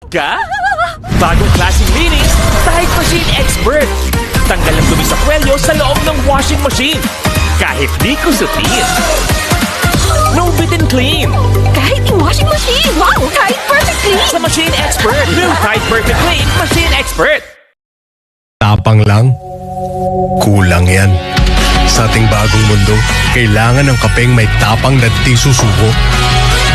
Ka? Bagong klaseng linis, Tide Machine Expert. Tanggal ang dumi sa kwelyo sa loob ng washing machine. Kahit di kusutin. No bit and clean. Kahit yung washing machine! Wow! Kahit perfect clean! Sa Machine Expert. New Tide Perfect Clean Machine Expert. Tapang lang? Kulang yan. Sa ating bagong mundo, kailangan ng kapeng may tapang na di susuko.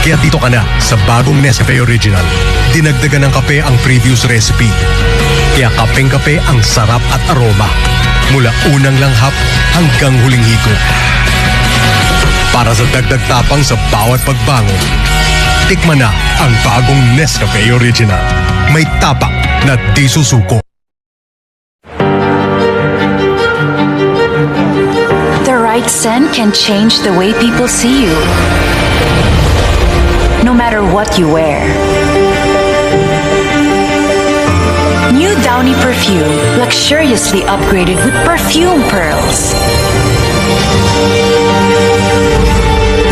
Kaya dito ka na sa bagong Nescafe Original. Dinagdagan ng kape ang previous recipe. Kaya kapeng-kape ang sarap at aroma. Mula unang langhap hanggang huling higop. Para sa dagdag tapang sa bawat pagbangon, tikman na ang bagong Nescafe Original. May tapang na di susuko. The right scent can change the way people see you. No matter what you wear. New Downy perfume, luxuriously upgraded with perfume pearls.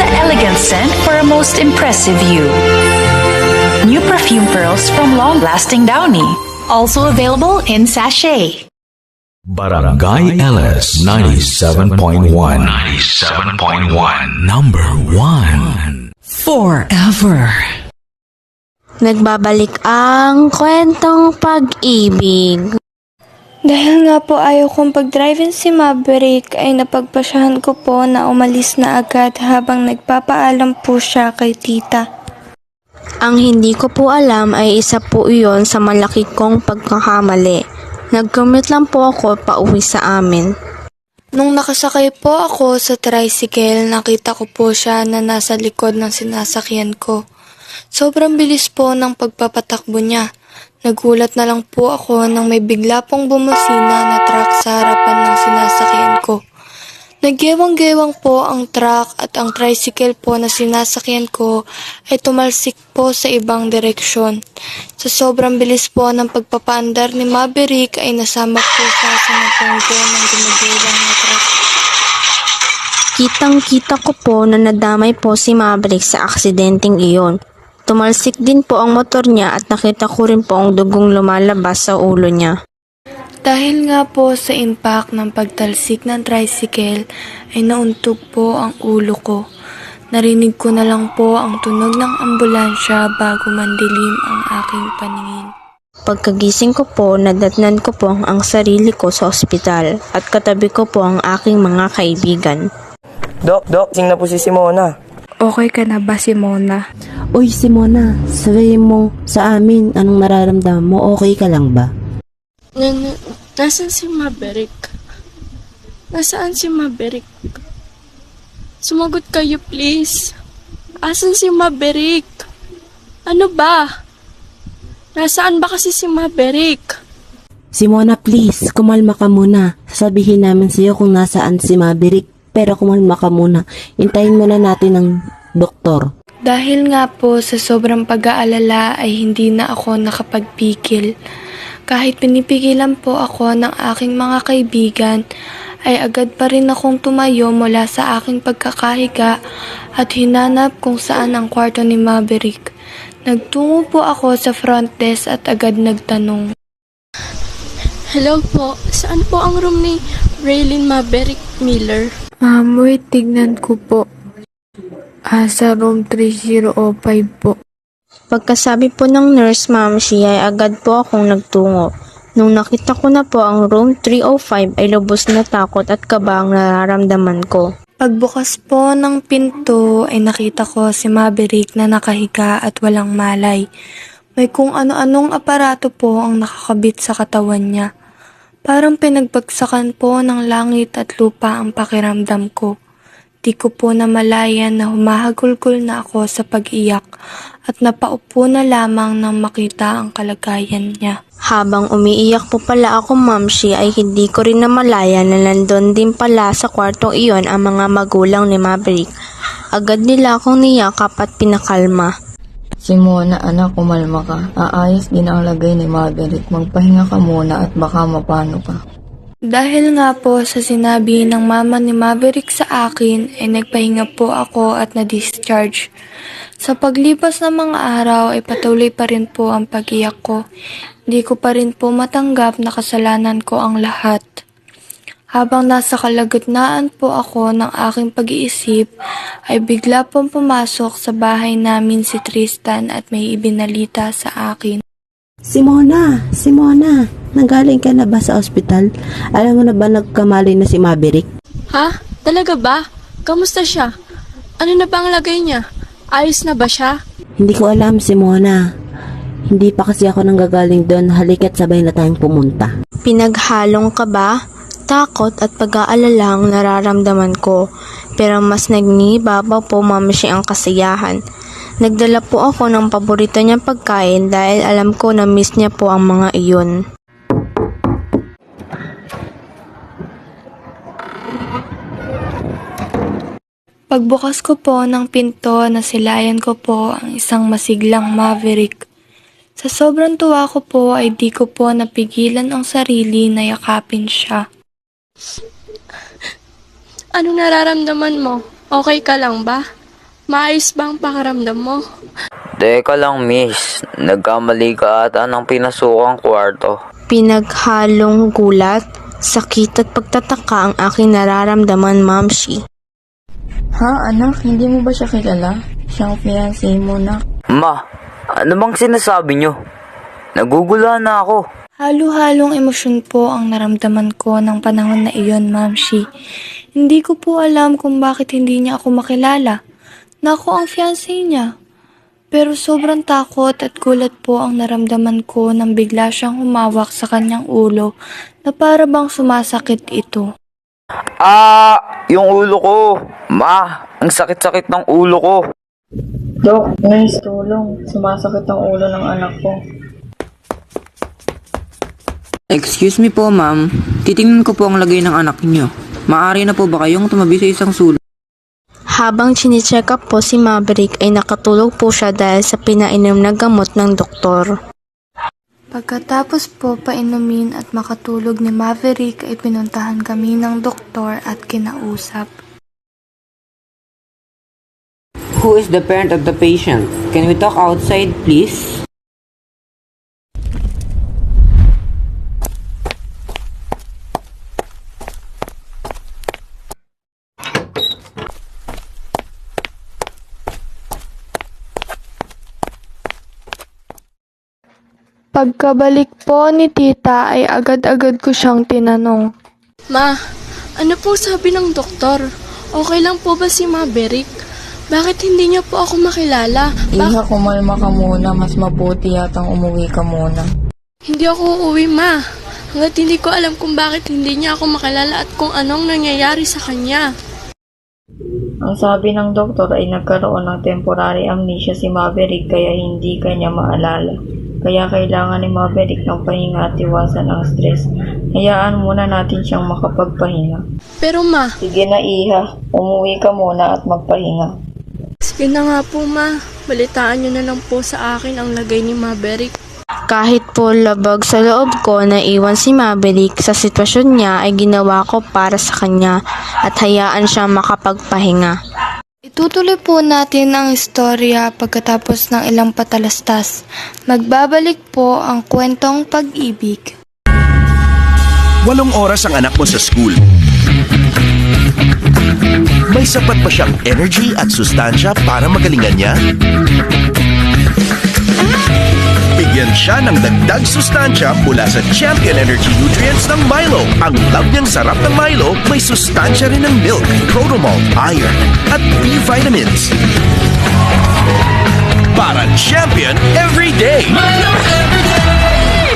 The elegant scent for a most impressive you. New perfume pearls from long-lasting Downy. Also available in sachet. Barangay LS 97.1. 97.1. Number 1. Forever. Nagbabalik ang kwentong pag-ibig. Dahil nga po ayaw kong pag-drive-in si Maverick ay napagpasyahan ko po na umalis na agad habang nagpapaalam po siya kay tita. Ang hindi ko po alam ay isa po iyon sa malaki kong pagkakamali. Nag-commute lang po ako pauwi sa amin. Nung nakasakay po ako sa tricycle, nakita ko po siya na nasa likod ng sinasakyan ko. Sobrang bilis po ng pagpapatakbo niya. Nagulat na lang po ako nang may bigla pong bumusina na truck sa harapan ng sinasakyan ko. Nagyewang-gewang po ang truck at ang tricycle po na sinasakyan ko ay tumalsik po sa ibang direksyon. Sa sobrang bilis po ng pagpapaandar ni Maverick ay nasama po siya sa nagpunggo ng gumagewang na truck. Kitang-kita ko po na nadamay po si Maverick sa aksidenteng iyon. Tumalsik din po ang motor niya at nakita ko rin po ang dugong lumalabas sa ulo niya. Dahil nga po sa impact ng pagtalsik ng tricycle ay nauntog po ang ulo ko. Narinig ko na lang po ang tunog ng ambulansya bago mandilim ang aking paningin. Pagkagising ko po, nadatnan ko po ang sarili ko sa ospital at katabi ko po ang aking mga kaibigan. Dok, sing na po si Simona. Okay ka na ba, Simona? Uy, Simona, sabihin mo sa amin anong nararamdaman mo, okay ka lang ba? Nasaan si Maverick? Nasaan si Maverick? Sumagot kayo, please. Asan si Maverick? Ano ba? Nasaan ba kasi si Maverick? Simona, please, kumalma ka muna. Sasabihin namin sa'yo kung nasaan si Maverick. Pero kumalma ka muna. Hintayin muna natin ng doktor. Dahil nga po sa sobrang pag-aalala ay hindi na ako nakapagpigil. Kahit pinipigilan po ako ng aking mga kaibigan, ay agad pa rin akong tumayo mula sa aking pagkakahiga at hinanap kung saan ang kwarto ni Maverick. Nagtungo po ako sa front desk at agad nagtanong. Hello po, saan po ang room ni Raylene Maverick Miller? Wait, tignan ko po. Sa room 3005 po. Pagkasabi po ng nurse ma'am siya ay agad po akong nagtungo. Nung nakita ko na po ang room 305 ay lubos na takot at kaba ang nararamdaman ko. Pagbukas po ng pinto ay nakita ko si Maverick na nakahiga at walang malay. May kung ano-anong aparato po ang nakakabit sa katawan niya. Parang pinagbagsakan po ng langit at lupa ang pakiramdam ko. Di ko po namalayan na humahagulgol na ako sa pag-iyak at napaupo na lamang nang makita ang kalagayan niya. Habang umiiyak po pala ako mamshi ay hindi ko rin namalayan na nandun din pala sa kwartong iyon ang mga magulang ni Maverick. Agad nila akong niyakap at pinakalma. Simona, anak, kumalma ka. Aayos din ang lagay ni Maverick. Magpahinga ka muna at baka mapano ka. Dahil nga po sa sinabi ng mama ni Maverick sa akin, ay nagpahinga po ako at na-discharge. Sa paglipas ng mga araw ay patuloy pa rin po ang pag-iyak ko. Hindi ko pa rin po matanggap na kasalanan ko ang lahat. Habang nasa kalagitnaan po ako ng aking pag-iisip, ay bigla pong pumasok sa bahay namin si Tristan at may ibinalita sa akin. Simona, nanggaling ka na ba sa ospital? Alam mo na ba nagkamali na si Maverick? Ha? Talaga ba? Kamusta siya? Ano na ba ang lagay niya? Ayos na ba siya? Hindi ko alam, Simona. Hindi pa kasi ako nanggagaling doon. Halika't sabay na tayong pumunta. Pinaghalong kaba, takot at pag-aalala ang nararamdaman ko. Pero mas nagnibabaw po Mamshi ang kasiyahan. Nagdala po ako ng paborito niyang pagkain dahil alam ko na miss niya po ang mga iyon. Pagbukas ko po ng pinto, nasilayan ko po ang isang masiglang Maverick. Sa sobrang tuwa ko po ay di ko po napigilan ang sarili na yakapin siya. Anong nararamdaman mo? Okay ka lang ba? Maayos ba ang pakiramdam mo? Teka lang, miss. Nagkamali ka ata ng pinasukang kwarto. Pinaghalong gulat, sakit at pagtataka ang aking nararamdaman, Mamshi. Ha, anak? Hindi mo ba siya kilala? Siyang fiancé mo, nak. Ma, ano bang sinasabi nyo? Nagugula na ako. Halo-halong emosyon po ang naramdaman ko ng panahon na iyon, Mamshi. Hindi ko po alam kung bakit hindi niya ako makilala na ako ang fiancé niya. Pero sobrang takot at gulat po ang naramdaman ko nang bigla siyang humawak sa kanyang ulo na para bang sumasakit ito. Yung ulo ko. Ma, ang sakit-sakit ng ulo ko. Dok, nais tulong. Sumasakit ang ulo ng anak ko. Excuse me po, ma'am. Titingnan ko po ang lagay ng anak niyo. Maaari na po ba kayong tumabi sa isang sulok? Habang chine-check up po si Maverick ay nakatulog po siya dahil sa pinainom na gamot ng doktor. Pagkatapos po painumin at makatulog ni Maverick ay pinuntahan kami ng doktor at kinausap. Who is the parent of the patient? Can we talk outside, please? Pagkabalik po ni tita ay agad-agad ko siyang tinanong. Ma, ano po sabi ng doktor? Okay lang po ba si Maverick? Bakit hindi niya po ako makilala? Iha, kumalma ka muna. Mas mabuti yatang umuwi ka muna. Hindi ako uuwi, ma. Hanggat hindi ko alam kung bakit hindi niya ako makilala at kung anong nangyayari sa kanya. Ang sabi ng doktor ay nagkaroon ng temporary amnesia si Maverick kaya hindi kanya maalala. Kaya kailangan ni Maverick ng pahinga at iwasan ang stress. Hayaan muna natin siyang makapagpahinga. Pero ma... Sige na, Iha. Umuwi ka muna at magpahinga. Sige na nga po, ma. Balitaan niyo na lang po sa akin ang lagay ni Maverick. Kahit po labag sa loob ko na iwan si Maverick sa sitwasyon niya ay ginawa ko para sa kanya at hayaan siya makapagpahinga. Itutuloy po natin ang istorya pagkatapos ng ilang patalastas. Magbabalik po ang kwentong pag-ibig. 8 oras ang anak mo sa school. May sapat ba siyang energy at sustansya para magalingan niya? Bigyan siya ng dagdag sustansya mula sa Champion Energy Nutrients ng Milo. Ang love niyang sarap ng Milo, may sustansya rin ng milk, protomol, iron, at B vitamins. Para Champion every day! Milo every day!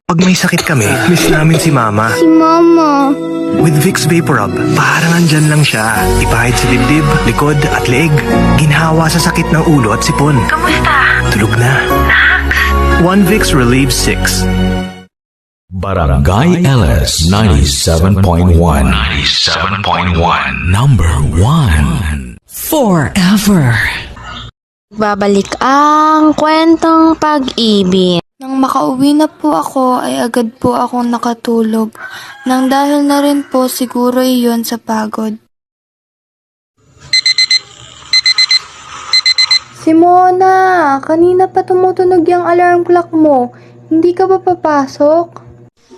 Pag may sakit kami, miss namin si Mama. Si Mama. With Vicks VapoRub, parang andyan lang siya. Ipahid sa dibdib, likod at leeg. Ginhawa sa sakit ng ulo at sipon. Kamusta? Tulog na. One Vicks relieves 6. Barangay LS 97.1. 97.1. Number 1. Forever. Babalik ang kwentong pag-ibig. Nang makauwi na po ako ay agad po akong nakatulog. Nang dahil na rin po siguro iyon sa pagod. Simona, kanina pa tumutunog yung alarm clock mo. Hindi ka ba papasok?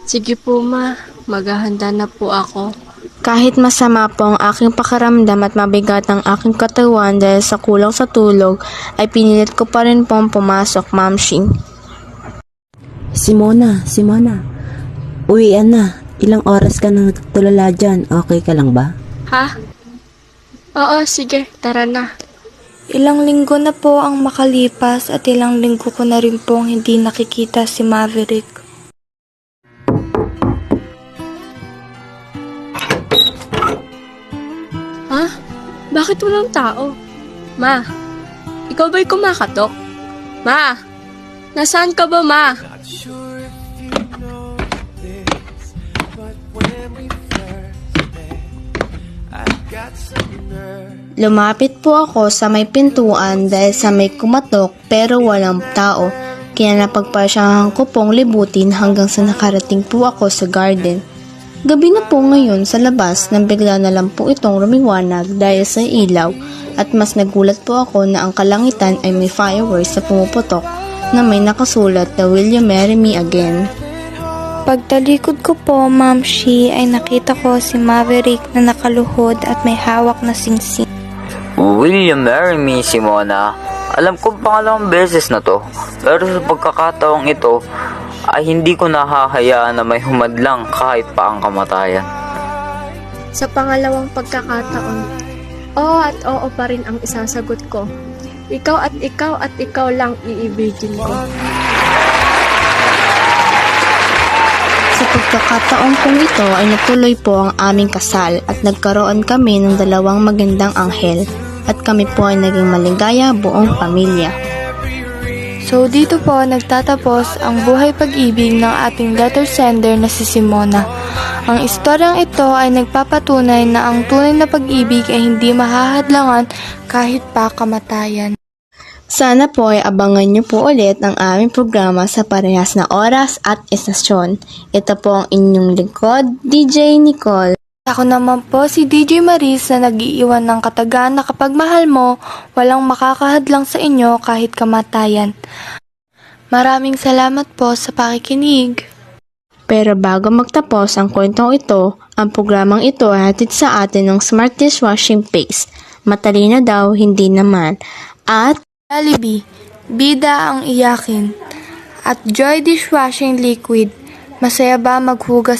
Sige po, ma. Maghahanda na po ako. Kahit masama po ang aking pakaramdam at mabigat ang aking katawan dahil sa kulang sa tulog, ay pinilit ko pa rin pong pumasok, Ma'am Shing. Simona, uwian na. Ilang oras ka nang nagtulala dyan, okay ka lang ba? Ha? Oo, sige. Tara na. Ilang linggo na po ang makalipas at ilang linggo ko na rin pong hindi nakikita si Maverick. Ha? Bakit walang tao? Ma, ikaw ba'y kumakatok? Ma, nasaan ka ba, ma? Lumapit po ako sa may pintuan dahil sa may kumatok pero walang tao. Kaya napagpasyahan ko pong libutin hanggang sa nakarating po ako sa garden. Gabi na po ngayon sa labas nang bigla na lang po itong lumiwanag dahil sa ilaw at mas nagulat po ako na ang kalangitan ay may fireworks na pumuputok na may nakasulat na "Will you marry me again?" Pagtalikod ko po, Ma'am Shi, ay nakita ko si Maverick na nakaluhod at may hawak na singsing. Will you marry me, Simona? Alam ko pangalawang beses na to, pero sa pagkakataong ito, ay hindi ko nahahayaan na may humadlang kahit pa ang kamatayan. Sa pangalawang pagkakataon, oo at oo pa rin ang isasagot ko. Ikaw at ikaw at ikaw lang iibigin ko. Sa pagkakataong kong ito ay natuloy po ang aming kasal at nagkaroon kami ng dalawang magandang anghel at kami po ay naging maligaya buong pamilya. So dito po nagtatapos ang buhay pag-ibig ng ating letter sender na si Simona. Ang istoryang ito ay nagpapatunay na ang tunay na pag-ibig ay hindi mahahadlangan kahit pa kamatayan. Sana po ay abangan niyo po ulit ang aming programa sa parehas na oras at estasyon. Ito po ang inyong lingkod, DJ Nicole. Ako naman po si DJ Maris na nag-iiwan ng katagaan na kapag mahal mo, walang makakahadlang sa inyo kahit kamatayan. Maraming salamat po sa pakikinig. Pero bago magtapos ang kwentong ito, ang programang ito ay hatid sa atin ng Smart Dishwashing Paste. Matalino daw, hindi naman. At Jollibee, bida ang iyakin. At Joy Dishwashing Liquid, masaya ba maghugas